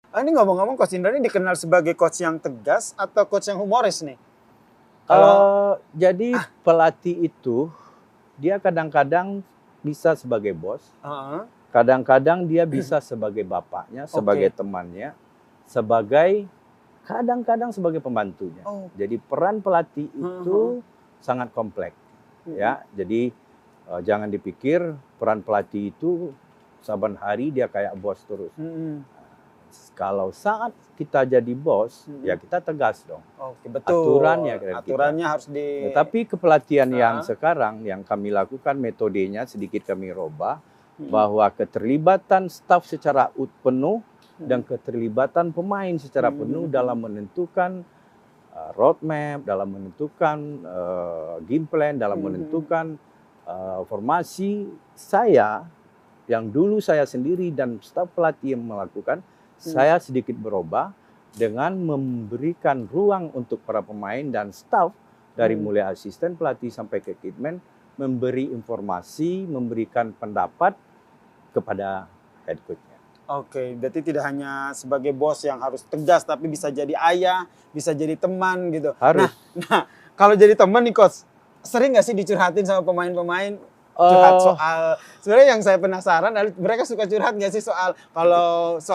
Ini ngomong-ngomong Coach Indra ini dikenal sebagai coach yang tegas atau coach yang humoris nih? Kalau Jadi pelatih itu dia kadang-kadang bisa sebagai bos, kadang-kadang dia bisa sebagai bapaknya, sebagai temannya, sebagai kadang-kadang sebagai pembantunya. Jadi peran pelatih itu sangat kompleks, ya. Jadi jangan dipikir peran pelatih itu saban hari dia kayak bos terus. Kalau saat kita jadi bos, ya kita tegas dong. Betul. Aturannya harus di. Tapi kepelatihan yang sekarang yang kami lakukan metodenya sedikit kami robah, bahwa keterlibatan staf secara penuh dan keterlibatan pemain secara penuh dalam menentukan roadmap, dalam menentukan game plan, dalam menentukan formasi. Saya yang dulu saya sendiri dan staf pelatih yang melakukan, saya sedikit berubah dengan memberikan ruang untuk para pemain dan staf dari mulai asisten pelatih sampai ke kitman memberi informasi, memberikan pendapat kepada head coach-nya. Berarti tidak hanya sebagai bos yang harus tegas, tapi bisa jadi ayah, bisa jadi teman gitu. Harus. Nah, kalau jadi teman nih Coach, sering nggak sih dicurhatin sama pemain-pemain? Curhat soal, sebenarnya yang saya penasaran, mereka suka curhat nggak sih soal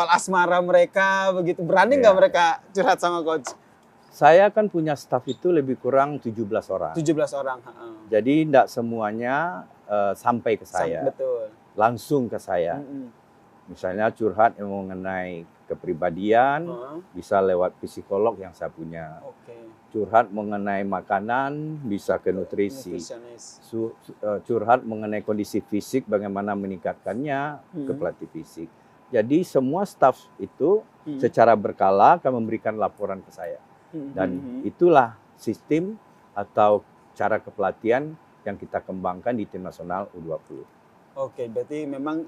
asmara mereka begitu, berani nggak mereka curhat sama Coach? Saya kan punya staff itu lebih kurang 17 orang. 17 orang. Jadi tidak semuanya sampai ke saya. Betul. Langsung ke saya. Misalnya curhat yang mengenai kepribadian, bisa lewat psikolog yang saya punya. Curhat mengenai makanan, bisa ke nutrisi. Curhat mengenai kondisi fisik, bagaimana meningkatkannya, ke pelatih fisik. Jadi semua staf itu secara berkala akan memberikan laporan ke saya. Dan itulah sistem atau cara kepelatihan yang kita kembangkan di tim nasional U20. Berarti memang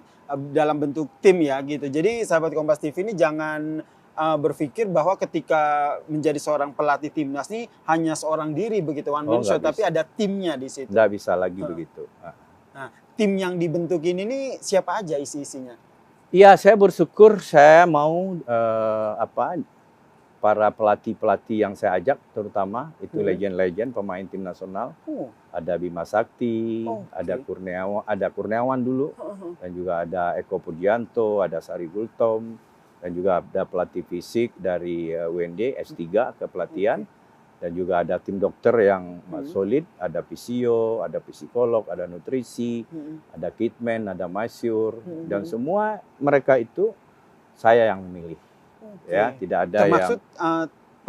dalam bentuk tim ya gitu. Jadi sahabat Kompas TV ini jangan berpikir bahwa ketika menjadi seorang pelatih timnas ini hanya seorang diri begitu, one man show, tapi ada timnya di situ. Nggak bisa lagi begitu. Nah, tim yang dibentuk ini nih siapa aja isi-isinya? Iya, saya bersyukur saya mau para pelatih-pelatih yang saya ajak, terutama itu legend-legend pemain tim nasional. Ada Bima Sakti, ada Kurniawan dulu, dan juga ada Eko Pujianto, ada Sari Gultom, dan juga ada pelatih fisik dari UND S3 kepelatihan, dan juga ada tim dokter yang solid, ada fisio, ada psikolog, ada nutrisi, ada kitman, ada masyur, dan semua mereka itu saya yang memilih. Ya, tidak ada termaksud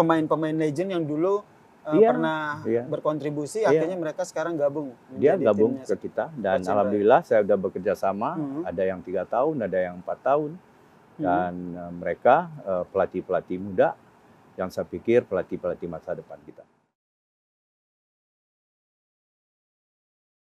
pemain-pemain legend yang dulu pernah berkontribusi, akhirnya mereka sekarang gabung. Dia gabung ke kita, dan alhamdulillah saya sudah bekerja sama, ada yang 3 tahun, ada yang 4 tahun. Dan mereka pelatih-pelatih muda yang saya pikir pelatih-pelatih masa depan kita.